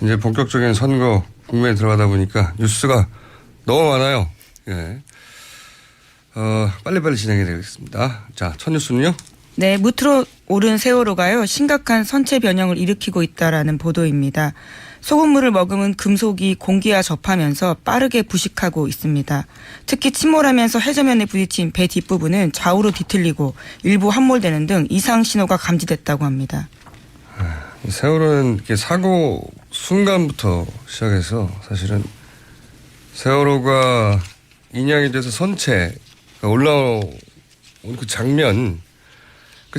이제 본격적인 선거 국면에 들어가다 보니까 뉴스가 너무 많아요. 예. 빨리빨리 진행해야 되겠습니다. 자, 첫 뉴스는요? 네, 무트로 오른 세월호가요, 심각한 선체 변형을 일으키고 있다라는 보도입니다. 소금물을 머금은 금속이 공기와 접하면서 빠르게 부식하고 있습니다. 특히 침몰하면서 해저면에 부딪힌 배 뒷부분은 좌우로 뒤틀리고 일부 함몰되는 등 이상 신호가 감지됐다고 합니다. 세월호는 이렇게 사고 순간부터 시작해서 사실은 세월호가 인양이 돼서 선체가 올라온 그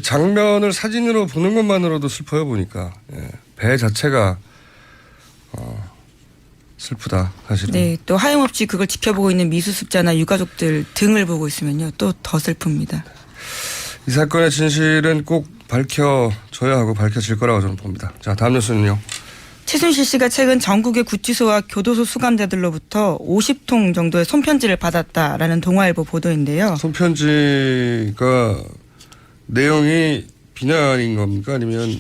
장면을 사진으로 보는 것만으로도 슬퍼요, 보니까. 예. 배 자체가 슬프다, 사실은. 네, 또 하염없이 그걸 지켜보고 있는 미수습자나 유가족들 등을 보고 있으면요, 또 더 슬픕니다. 이 사건의 진실은 꼭 밝혀져야 하고 밝혀질 거라고 저는 봅니다. 자, 다음 뉴스는요. 최순실 씨가 최근 전국의 구치소와 교도소 수감자들로부터 50통 정도의 손편지를 받았다라는 동아일보 보도인데요. 손편지가 내용이 비난인 겁니까? 아니면?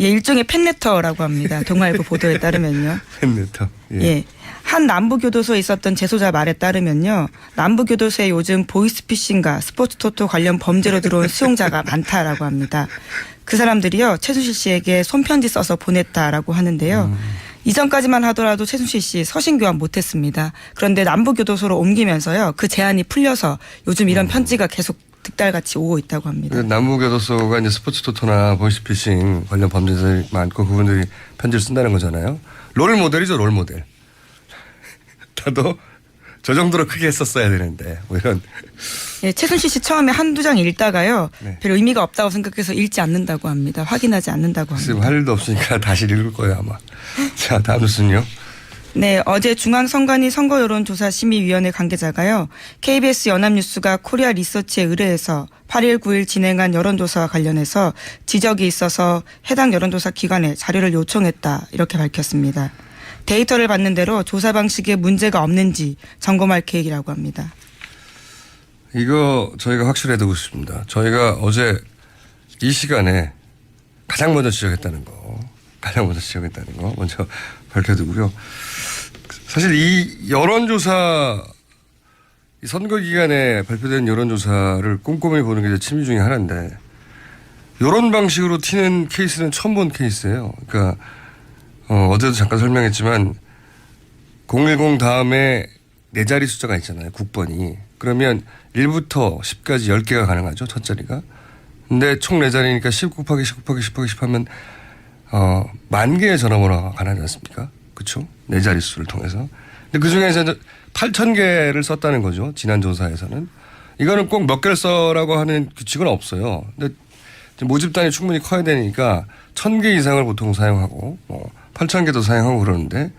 예, 일종의 팬레터라고 합니다. 동아일보 보도에 따르면요. 팬레터. 예. 예. 한 남부교도소에 있었던 재소자 말에 따르면요. 남부교도소에 요즘 보이스피싱과 스포츠토토 관련 범죄로 들어온 수용자가 많다라고 합니다. 그 사람들이요, 최순실 씨에게 손편지 써서 보냈다라고 하는데요. 이전까지만 하더라도 최순실 씨 서신 교환 못했습니다. 그런데 남부교도소로 옮기면서요, 그 제한이 풀려서 요즘 이런 편지가 계속 득달같이 오고 있다고 합니다. 남부교도소가 이제 스포츠토토나 보이스피싱 관련 범죄들이 많고 그분들이 편지를 쓴다는 거잖아요. 롤모델이죠, 롤모델. 나도 저 정도로 크게 했었어야 되는데 뭐 이런. 예, 최순실 씨 처음에 한두 장 읽다가요. 네. 별 의미가 없다고 생각해서 읽지 않는다고 합니다. 확인하지 않는다고 합니다. 지금 할 일도 없으니까 다시 읽을 거예요 아마. 자, 다음 뉴스는요. 네, 어제 중앙선관위 선거여론조사심의위원회 관계자가요, KBS 연합뉴스가 코리아 리서치에 의뢰해서 8일 9일 진행한 여론조사와 관련해서 지적이 있어서 해당 여론조사 기관에 자료를 요청했다, 이렇게 밝혔습니다. 데이터를 받는 대로 조사 방식에 문제가 없는지 점검할 계획이라고 합니다. 이거 저희가 확실히 해두고 싶습니다. 저희가 어제 이 시간에 가장 먼저 지적했다는 거 먼저 밝혀두고요. 사실 이 여론조사, 이 선거 기간에 발표된 여론조사를 꼼꼼히 보는 게 취미 중에 하나인데, 이런 방식으로 튀는 케이스는 처음 본 케이스예요. 그러니까 어제도 잠깐 설명했지만 010 다음에 네 자리 숫자가 있잖아요. 국번이. 그러면 1부터 10까지 10개가 가능하죠. 첫 자리가. 근데 총 네 자리니까 10 곱하기 10 곱하기 10 곱하기 10 하면 10,000개의 전화번호가 가능하지 않습니까? 그렇죠? 네 자리 수를 통해서. 근데 그중에서 8,000개를 썼다는 거죠. 지난 조사에서는. 이거는 꼭 몇 개를 써라고 하는 규칙은 없어요. 근데 모집단이 충분히 커야 되니까 1,000개 이상을 보통 사용하고 8,000개도 사용하고 그러는데,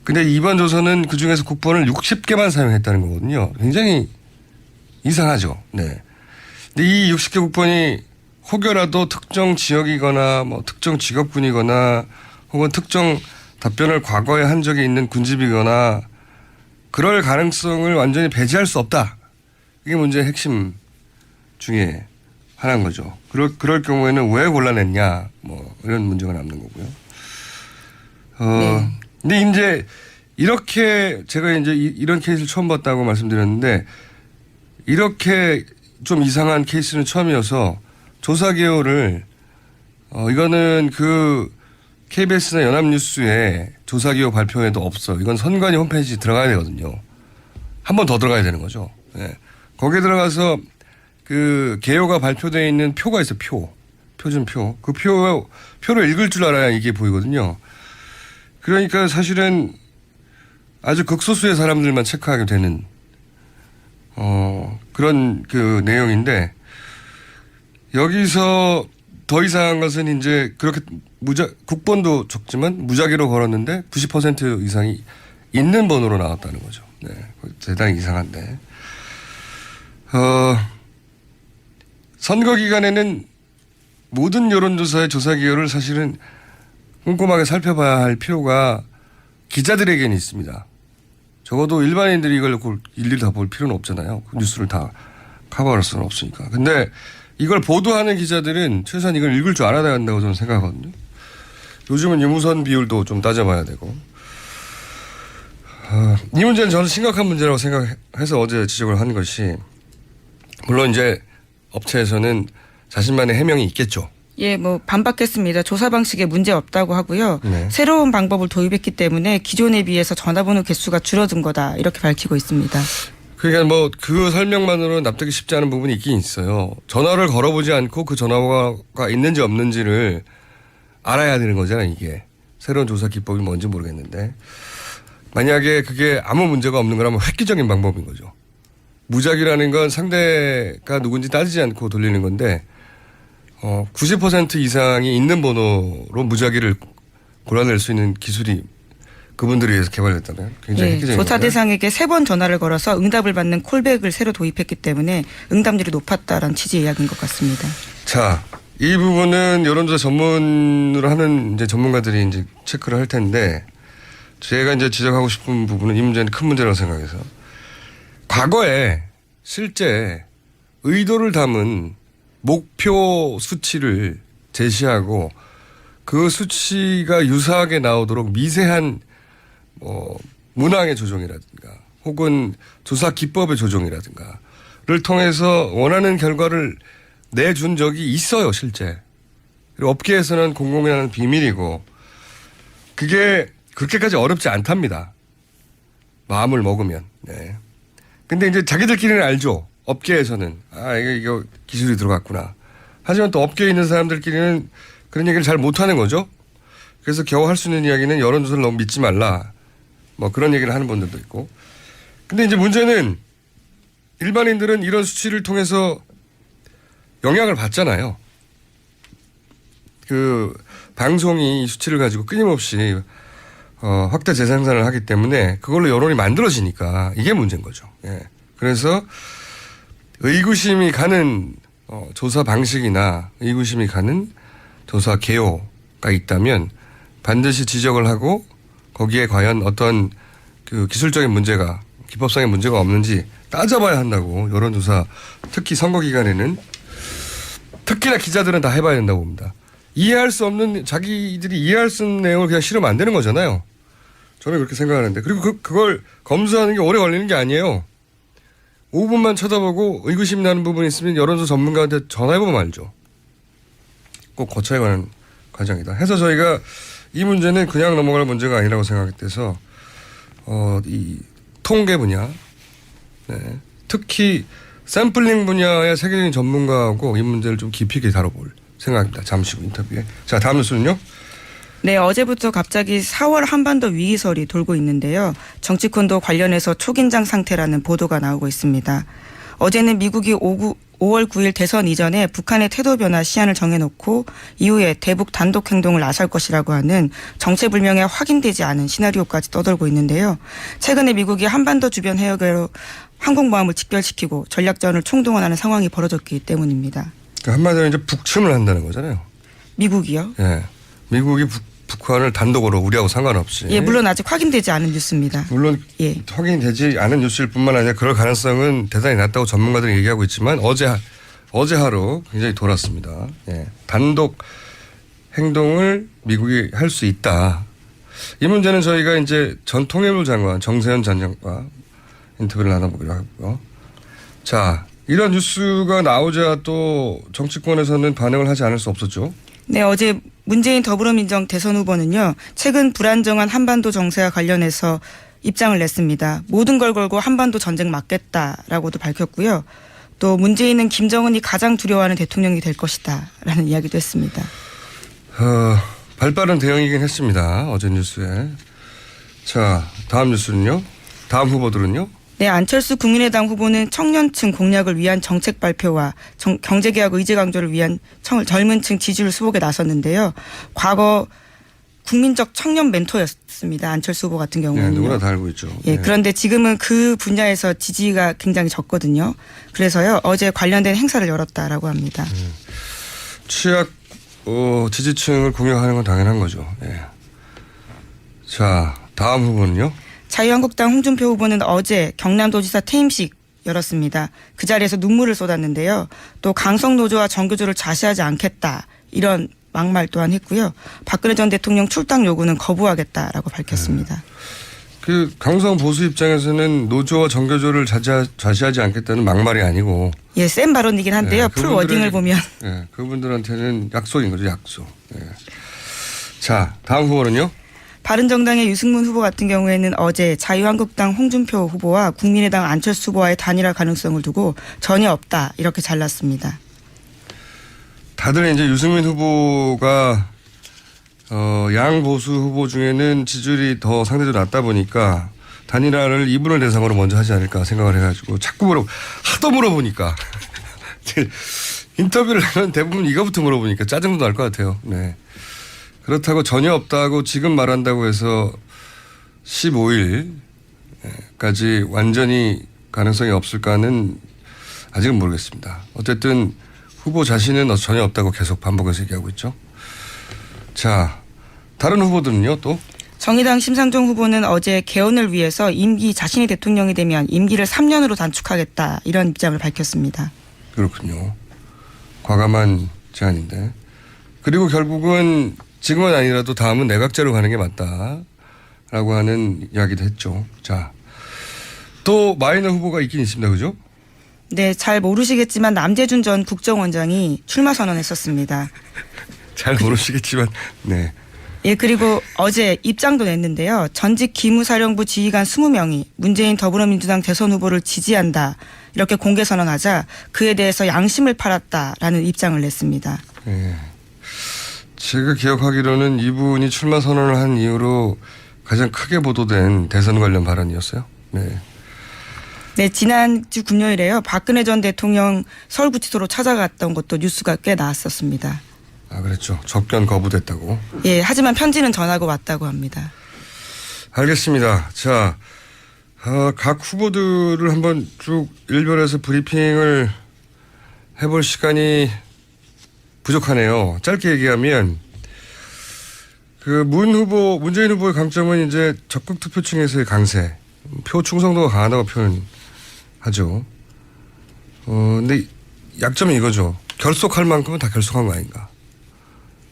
근데 이번 조사는 그중에서 국번을 60개만 사용했다는 거거든요. 굉장히 이상하죠. 네. 근데 이 60개 국번이 혹여라도 특정 지역이거나 특정 직업군이거나 혹은 특정 답변을 과거에 한 적이 있는 군집이거나 그럴 가능성을 완전히 배제할 수 없다. 이게 문제의 핵심 중에 하나인 거죠. 그럴 경우에는 왜 골라냈냐, 이런 문제가 남는 거고요. 네. 근데 이제 이렇게 제가 이제 이런 케이스를 처음 봤다고 말씀드렸는데, 이렇게 좀 이상한 케이스는 처음이어서 조사 개요를 이거는 그 KBS나 연합뉴스에 조사 개요 발표에도 없어. 이건 선관위 홈페이지 들어가야 되거든요. 한 번 더 들어가야 되는 거죠. 네. 거기에 들어가서 그 개요가 발표되어 있는 표가 있어요. 표준표. 그 표를 읽을 줄 알아야 이게 보이거든요. 그러니까 사실은 아주 극소수의 사람들만 체크하게 되는 그런 그 내용인데, 여기서 더 이상한 것은 이제 그렇게 국번도 적지만 무작위로 걸었는데 90% 이상이 있는 번호로 나왔다는 거죠. 네. 대단히 이상한데. 선거 기간에는 모든 여론조사의 조사 기여를 사실은 꼼꼼하게 살펴봐야 할 필요가 기자들에게는 있습니다. 적어도 일반인들이 이걸 일일이 다 볼 필요는 없잖아요. 뉴스를 다 커버할 수는 없으니까. 근데 이걸 보도하는 기자들은 최소한 이걸 읽을 줄 알아야 한다고 저는 생각하거든요. 요즘은 유무선 비율도 좀 따져봐야 되고. 이 문제는 저는 심각한 문제라고 생각해서 어제 지적을 한 것이, 물론 이제 업체에서는 자신만의 해명이 있겠죠. 예, 뭐 반박했습니다. 조사 방식에 문제 없다고 하고요. 네. 새로운 방법을 도입했기 때문에 기존에 비해서 전화번호 개수가 줄어든 거다 이렇게 밝히고 있습니다. 그러니까 뭐 그 설명만으로는 납득이 쉽지 않은 부분이 있긴 있어요. 전화를 걸어보지 않고 그 전화가 있는지 없는지를 알아야 되는 거잖아요, 이게. 새로운 조사 기법이 뭔지 모르겠는데. 만약에 그게 아무 문제가 없는 거라면 획기적인 방법인 거죠. 무작위라는 건 상대가 누군지 따지지 않고 돌리는 건데 90% 이상이 있는 번호로 무작위를 골라낼 수 있는 기술이 그분들에 의해서 개발됐다면 굉장히 획기적인 조사 거죠. 대상에게 3번 전화를 걸어서 응답을 받는 콜백을 새로 도입했기 때문에 응답률이 높았다라는 취지의 이야기인 것 같습니다. 자, 이 부분은 여론조사 전문으로 하는 이제 전문가들이 이제 체크를 할 텐데, 제가 이제 지적하고 싶은 부분은 이 문제는 큰 문제라고 생각해서, 과거에 실제 의도를 담은 목표 수치를 제시하고 그 수치가 유사하게 나오도록 미세한 문항의 조정이라든가 혹은 조사 기법의 조정이라든가를 통해서 원하는 결과를 내준 적이 있어요, 실제. 그리고 업계에서는 공공연한 비밀이고 그게 그렇게까지 어렵지 않답니다. 마음을 먹으면. 네. 근데 이제 자기들끼리는 알죠. 업계에서는. 이거 기술이 들어갔구나. 하지만 또 업계에 있는 사람들끼리는 그런 얘기를 잘 못하는 거죠. 그래서 겨우 할 수 있는 이야기는 여론조사를 너무 믿지 말라. 뭐 그런 얘기를 하는 분들도 있고. 근데 이제 문제는 일반인들은 이런 수치를 통해서 영향을 받잖아요. 그 방송이 이 수치를 가지고 끊임없이 확대 재생산을 하기 때문에 그걸로 여론이 만들어지니까 이게 문제인 거죠. 예. 그래서 의구심이 가는 조사 방식이나 의구심이 가는 조사 개요가 있다면 반드시 지적을 하고 거기에 과연 어떤 그 기술적인 문제가 기법상의 문제가 없는지 따져봐야 한다고 여론조사 특히 선거 기간에는 특히나 기자들은 다 해봐야 된다고 봅니다. 이해할 수 없는 자기들이 이해할 수 없는 내용을 그냥 실으면 안 되는 거잖아요. 저는 그렇게 생각하는데 그리고 그걸 검수하는 게 오래 걸리는 게 아니에요. 5분만 쳐다보고 의구심 나는 부분이 있으면 여론조사 전문가한테 전화해보면 알죠. 꼭 거쳐야 하는 과정이다. 해서 저희가 이 문제는 그냥 넘어갈 문제가 아니라고 생각돼서 이 통계 분야, 네. 특히 샘플링 분야의 세계적인 전문가하고 이 문제를 좀 깊이 있게 다뤄볼 생각입니다. 잠시 후 인터뷰에. 자, 다음 뉴스는요. 네, 어제부터 갑자기 4월 한반도 위기설이 돌고 있는데요. 정치권도 관련해서 초긴장 상태라는 보도가 나오고 있습니다. 어제는 미국이 5월 9일 대선 이전에 북한의 태도 변화 시한을 정해놓고 이후에 대북 단독 행동을 나설 것이라고 하는 정체불명의 확인되지 않은 시나리오까지 떠돌고 있는데요. 최근에 미국이 한반도 주변 해역으로 항공모함을 직결시키고 전략전을 총동원하는 상황이 벌어졌기 때문입니다. 그러니까 한마디로 이제 북침을 한다는 거잖아요. 미국이요? 예. 미국이 북한을 단독으로 우리하고 상관없이. 예, 물론 아직 확인되지 않은 뉴스입니다. 물론 예. 확인되지 않은 뉴스일 뿐만 아니라 그럴 가능성은 대단히 낮다고 전문가들이 얘기하고 있지만 어제 하루 굉장히 돌았습니다. 예. 단독 행동을 미국이 할 수 있다. 이 문제는 저희가 이제 전 통일부 장관 정세현 전 장관과 인터뷰를 나눠보기로 하고요. 자, 이런 뉴스가 나오자 또 정치권에서는 반응을 하지 않을 수 없었죠. 네, 어제 문재인 더불어민주당 대선 후보는요. 최근 불안정한 한반도 정세와 관련해서 입장을 냈습니다. 모든 걸 걸고 한반도 전쟁 막겠다라고도 밝혔고요. 또 문재인은 김정은이 가장 두려워하는 대통령이 될 것이다 라는 이야기도 했습니다. 발빠른 대응이긴 했습니다. 어제 뉴스에. 자, 다음 뉴스는요. 다음 후보들은요. 네, 안철수 국민의당 후보는 청년층 공략을 위한 정책 발표와 경제개혁 의제 강조를 위한 젊은층 지지율 수복에 나섰는데요. 과거 국민적 청년 멘토였습니다. 안철수 후보 같은 경우는. 네, 누구나 다 알고 있죠. 예, 네. 그런데 지금은 그 분야에서 지지가 굉장히 적거든요. 그래서요, 어제 관련된 행사를 열었다라고 합니다. 취약 지지층을 공략하는 건 당연한 거죠. 예. 자, 다음 후보는요. 자유한국당 홍준표 후보는 어제 경남도지사 퇴임식 열었습니다. 그 자리에서 눈물을 쏟았는데요. 또 강성노조와 정교조를 좌시하지 않겠다 이런 막말 또한 했고요. 박근혜 전 대통령 출당 요구는 거부하겠다라고 밝혔습니다. 그 강성 보수 입장에서는 노조와 정교조를 좌시하지 않겠다는 막말이 아니고 예, 센 발언이긴 한데요. 풀 워딩을 보면. 예, 그분들한테는 약속인 거죠, 약속. 예. 자, 다음 후보는요? 바른정당의 유승문 후보 같은 경우에는 어제 자유한국당 홍준표 후보와 국민의당 안철수 후보와의 단일화 가능성을 두고 전혀 없다 이렇게 잘랐습니다. 다들 이제 유승민 후보가 양 보수 후보 중에는 지지율이 더 상대적으로 낮다 보니까 단일화를 이분을 대상으로 먼저 하지 않을까 생각을 해가지고 자꾸 하도 물어보니까 인터뷰를 하면 대부분 이거부터 물어보니까 짜증도 날 것 같아요. 네. 그렇다고 전혀 없다고 지금 말한다고 해서 15일까지 완전히 가능성이 없을까는 아직은 모르겠습니다. 어쨌든 후보 자신은 전혀 없다고 계속 반복해서 얘기하고 있죠. 자, 다른 후보들은요 또? 정의당 심상정 후보는 어제 개헌을 위해서 임기 자신이 대통령이 되면 임기를 3년으로 단축하겠다 이런 입장을 밝혔습니다. 그렇군요. 과감한 제안인데. 그리고 결국은 지금은 아니라도 다음은 내각제로 가는 게 맞다라고 하는 이야기도 했죠. 자, 또 마이너 후보가 있긴 있습니다. 그죠? 네, 잘 모르시겠지만 남재준 전 국정원장이 출마 선언했었습니다. 잘 모르시겠지만 네. 예, 그리고 어제 입장도 냈는데요. 전직 기무사령부 지휘관 20명이 문재인 더불어민주당 대선 후보를 지지한다. 이렇게 공개 선언하자 그에 대해서 양심을 팔았다라는 입장을 냈습니다. 네. 제가 기억하기로는 이분이 출마 선언을 한 이후로 가장 크게 보도된 대선 관련 발언이었어요. 네. 네, 지난주 금요일에요. 박근혜 전 대통령 서울구치소로 찾아갔던 것도 뉴스가 꽤 나왔었습니다. 아, 그랬죠. 접견 거부됐다고. 예, 하지만 편지는 전하고 왔다고 합니다. 알겠습니다. 자, 각 후보들을 한번 쭉 일별해서 브리핑을 해볼 시간이 부족하네요. 짧게 얘기하면 문재인 후보의 강점은 이제 적극 투표층에서의 강세, 표 충성도가 강하다고 표현하죠. 근데 약점은 이거죠. 결속할 만큼은 다 결속한 거 아닌가.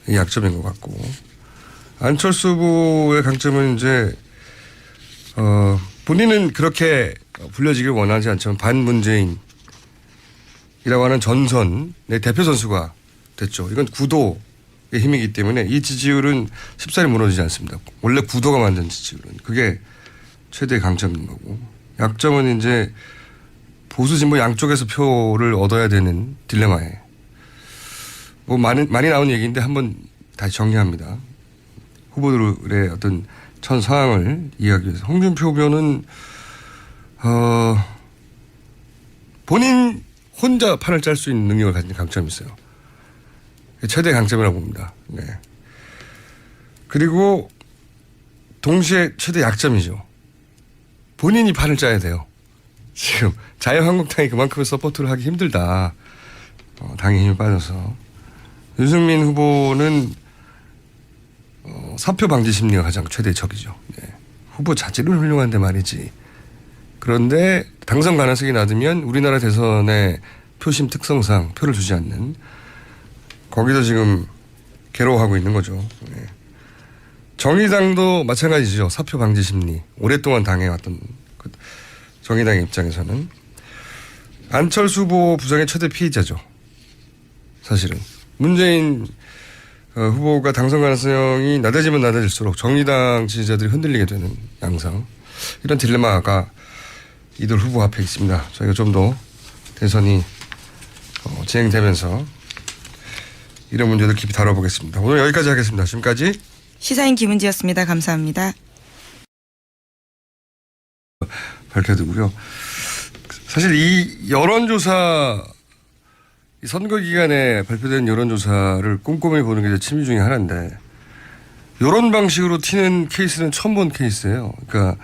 이 약점인 것 같고. 안철수 후보의 강점은 이제 본인은 그렇게 불려지길 원하지 않지만 반문재인이라고 하는 전선의 대표 선수가 됐죠. 이건 구도의 힘이기 때문에 이 지지율은 쉽사리 무너지지 않습니다. 원래 구도가 만든 지지율은. 그게 최대의 강점인 거고. 약점은 이제 보수 진보 양쪽에서 표를 얻어야 되는 딜레마에. 많이 나온 얘기인데 한번 다시 정리합니다. 후보들의 어떤 전 상황을 이야기하기 위해서. 홍준표 후보는 본인 혼자 판을 짤 수 있는 능력을 가진 강점이 있어요. 최대 강점이라고 봅니다. 네. 그리고 동시에 최대 약점이죠. 본인이 판을 짜야 돼요. 지금 자유한국당이 그만큼의 서포트를 하기 힘들다. 당의 힘이 빠져서. 유승민 후보는 사표 방지 심리가 가장 최대의 적이죠. 네. 후보 자질은 훌륭한데 말이지. 그런데 당선 가능성이 낮으면 우리나라 대선의 표심 특성상 표를 주지 않는 거기서 지금 괴로워하고 있는 거죠. 네. 정의당도 마찬가지죠. 사표 방지 심리. 오랫동안 당해왔던 정의당의 입장에서는. 안철수 후보 부정의 최대 피의자죠. 사실은. 문재인 후보가 당선 가능성이 낮아지면 낮아질수록 정의당 지지자들이 흔들리게 되는 양상. 이런 딜레마가 이들 후보 앞에 있습니다. 저희가 좀 더 대선이 진행되면서 이런 문제들 깊이 다뤄보겠습니다. 오늘 여기까지 하겠습니다. 지금까지 시사인 김은지였습니다. 감사합니다. 밝혀두고요. 사실 이 여론조사, 이 선거 기간에 발표된 여론조사를 꼼꼼히 보는 게 제 취미 중에 하나인데, 이런 방식으로 튀는 케이스는 처음 본 케이스예요. 그러니까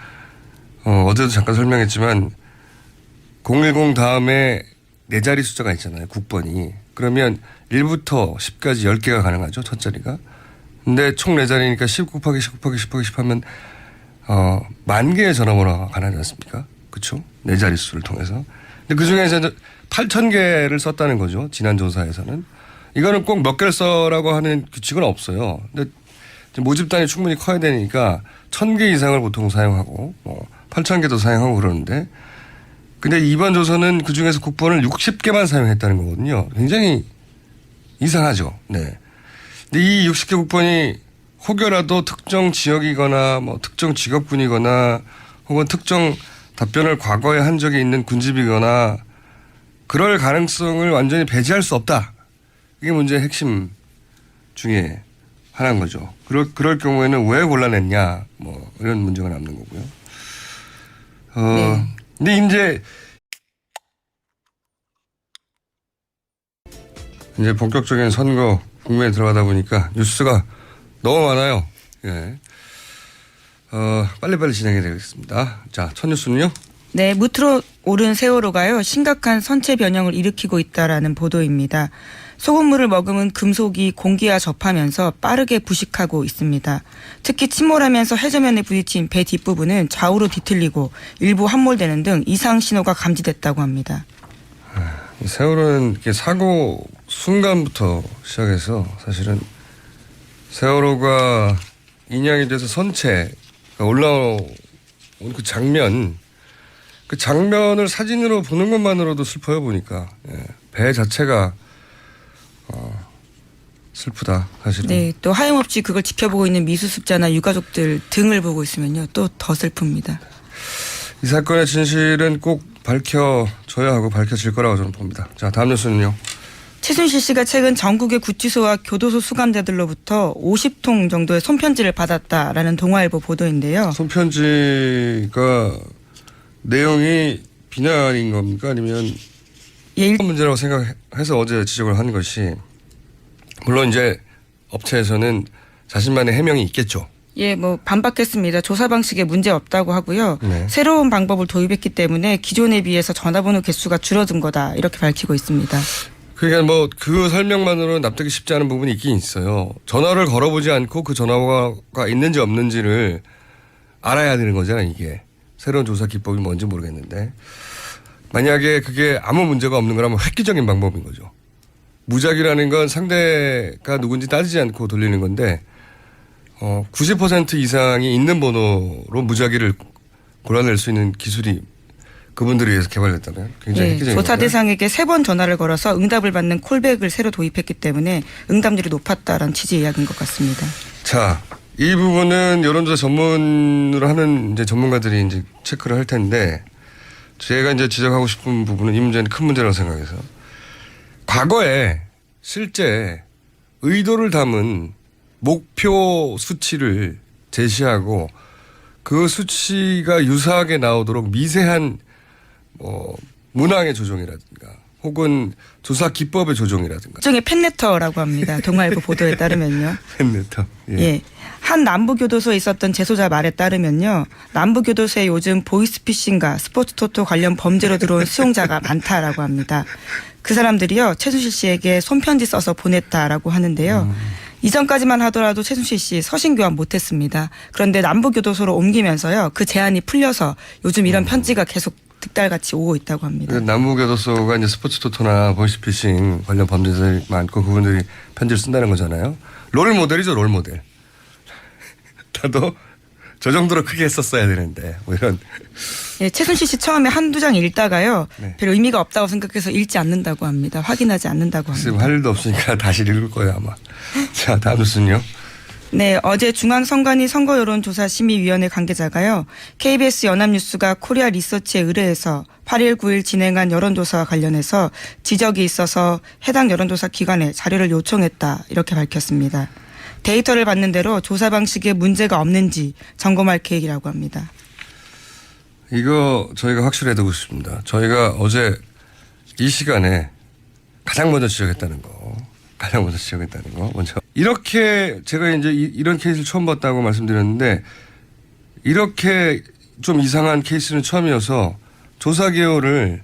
어제도 잠깐 설명했지만 010 다음에 네 자리 숫자가 있잖아요. 국번이. 그러면 1부터 10까지 10개가 가능하죠. 첫 자리가. 근데 총 네 자리니까 10 곱하기 10 곱하기 10 곱하기 10 하면 10,000개의 전화번호가 가능하지 않습니까? 그렇죠? 네 자릿수를 통해서. 근데 그중에서 8,000개를 썼다는 거죠. 지난 조사에서는. 이거는 꼭 몇 개를 써라고 하는 규칙은 없어요. 근데 모집단이 충분히 커야 되니까 1000개 이상을 보통 사용하고 8000개도 사용하고 그러는데 근데 이번 조서는 그중에서 국번을 60개만 사용했다는 거거든요. 굉장히 이상하죠. 네. 근데 이 60개 국번이 혹여라도 특정 지역이거나 특정 직업군이거나 혹은 특정 답변을 과거에 한 적이 있는 군집이거나 그럴 가능성을 완전히 배제할 수 없다. 이게 문제의 핵심 중에 하나인 거죠. 그럴 경우에는 왜 골라냈냐 이런 문제가 남는 거고요. 네. 근데 이제 본격적인 선거 국면에 들어가다 보니까 뉴스가 너무 많아요. 예. 빨리빨리 진행해야 되겠습니다. 자, 첫 뉴스는요? 네, 무트로 오른 세월호가요, 심각한 선체 변형을 일으키고 있다라는 보도입니다. 소금물을 머금은 금속이 공기와 접하면서 빠르게 부식하고 있습니다. 특히 침몰하면서 해저면에 부딪힌 배 뒷부분은 좌우로 뒤틀리고 일부 함몰되는 등 이상 신호가 감지됐다고 합니다. 세월호는 이렇게 사고 순간부터 시작해서 사실은 세월호가 인양이 돼서 선체가 올라온 그 장면을 사진으로 보는 것만으로도 슬퍼요, 보니까. 예. 배 자체가 슬프다, 사실은. 네, 또 하염없이 그걸 지켜보고 있는 미수습자나 유가족들 등을 보고 있으면요, 또 더 슬픕니다. 이 사건의 진실은 꼭 밝혀져야 하고 밝혀질 거라고 저는 봅니다. 자, 다음 뉴스는요. 최순실 씨가 최근 전국의 구치소와 교도소 수감자들로부터 50통 정도의 손편지를 받았다라는 동아일보 보도인데요. 손편지가 내용이 비난인 겁니까? 아니면 문제라고 생각해서 어제 지적을 한 것이, 물론 이제 업체에서는 자신만의 해명이 있겠죠. 예, 반박했습니다. 조사 방식에 문제 없다고 하고요. 네. 새로운 방법을 도입했기 때문에 기존에 비해서 전화번호 개수가 줄어든 거다, 이렇게 밝히고 있습니다. 그러니까 그 설명만으로 납득이 쉽지 않은 부분이 있긴 있어요. 전화를 걸어보지 않고 그 전화가 있는지 없는지를 알아야 되는 거잖아요, 이게. 새로운 조사 기법이 뭔지 모르겠는데. 만약에 그게 아무 문제가 없는 거라면 획기적인 방법인 거죠. 무작위라는 건 상대가 누군지 따지지 않고 돌리는 건데 90% 이상이 있는 번호로 무작위를 골라낼 수 있는 기술이 그분들에 의해서 개발됐다면 굉장히 획기적인 조사 거고요. 대상에게 3번 전화를 걸어서 응답을 받는 콜백을 새로 도입했기 때문에 응답률이 높았다라는 취지의 이야기인 것 같습니다. 자, 이 부분은 여론조사 전문으로 하는 이제 전문가들이 이제 체크를 할 텐데, 제가 이제 지적하고 싶은 부분은 이 문제는 큰 문제라고 생각해서, 과거에 실제 의도를 담은 목표 수치를 제시하고 그 수치가 유사하게 나오도록 미세한 문항의 조정이라든가 혹은 조사 기법의 조정이라든가. 일종의 팬레터라고 합니다. 동아일보 보도에 따르면요. 팬레터. 예. 한 남부교도소에 있었던 재소자 말에 따르면요, 남부교도소에 요즘 보이스피싱과 스포츠토토 관련 범죄로 들어온 수용자가 많다라고 합니다. 그 사람들이요, 최순실 씨에게 손편지 써서 보냈다라고 하는데요. 이전까지만 하더라도 최순실 씨 서신 교환 못했습니다. 그런데 남부교도소로 옮기면서요, 그 제한이 풀려서 요즘 이런 편지가 계속 득달같이 오고 있다고 합니다. 남부교도소가 이제 스포츠토토나 보이스피싱 관련 범죄들이 많고 그분들이 편지를 쓴다는 거잖아요. 롤 모델이죠, 롤 모델. 나도 저 정도로 크게 했었어야 되는데 이런. 예, 최순실 씨 처음에 한두 장 읽다가요, 네. 별 의미가 없다고 생각해서 읽지 않는다고 합니다. 확인하지 않는다고 합니다. 지금 할 일도 없으니까 다시 읽을 거예요 아마. 자, 다음 뉴스는요. 네, 어제 중앙선관위 선거여론조사심의위원회 관계자가요, KBS 연합뉴스가 코리아 리서치에 의뢰해서 8일 9일 진행한 여론조사와 관련해서 지적이 있어서 해당 여론조사 기관에 자료를 요청했다, 이렇게 밝혔습니다. 데이터를 받는 대로 조사 방식에 문제가 없는지 점검할 계획이라고 합니다. 이거 저희가 확실해 두고 싶습니다. 저희가 어제 이 시간에 가장 먼저 지적했다는 거. 먼저. 이렇게 제가 이제 이런 케이스를 처음 봤다고 말씀드렸는데, 이렇게 좀 이상한 케이스는 처음이어서 조사 개요를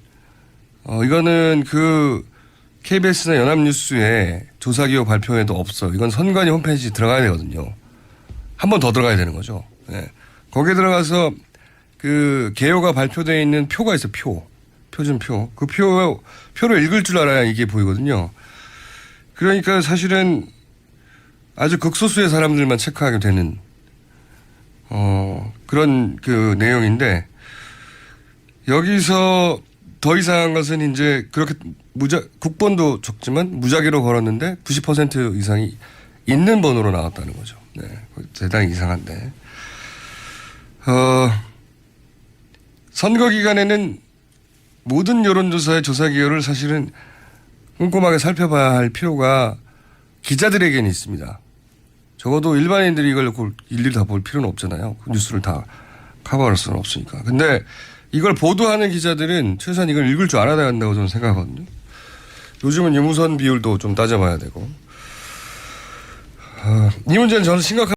이거는 그 KBS나 연합뉴스에 조사 개요 발표에도 없어요. 이건 선관위 홈페이지 들어가야 되거든요. 한 번 더 들어가야 되는 거죠. 네. 거기에 들어가서 그 개요가 발표되어 있는 표가 있어요. 표준표. 그 표를 읽을 줄 알아야 이게 보이거든요. 그러니까 사실은 아주 극소수의 사람들만 체크하게 되는 그런 그 내용인데 여기서 더 이상한 것은 이제 그렇게 국번도 적지만 무작위로 걸었는데 90% 이상이 있는 번호로 나왔다는 거죠. 네. 대단히 이상한데. 선거 기간에는 모든 여론조사의 조사 기여를 사실은 꼼꼼하게 살펴봐야 할 필요가 기자들에게는 있습니다. 적어도 일반인들이 이걸 일일이 다 볼 필요는 없잖아요. 뉴스를 다 커버할 수는 없으니까. 근데 이걸 보도하는 기자들은 최소한 이걸 읽을 줄 알아야 한다고 저는 생각하거든요. 요즘은 유무선 비율도 좀 따져봐야 되고. 이 문제는 저는 심각한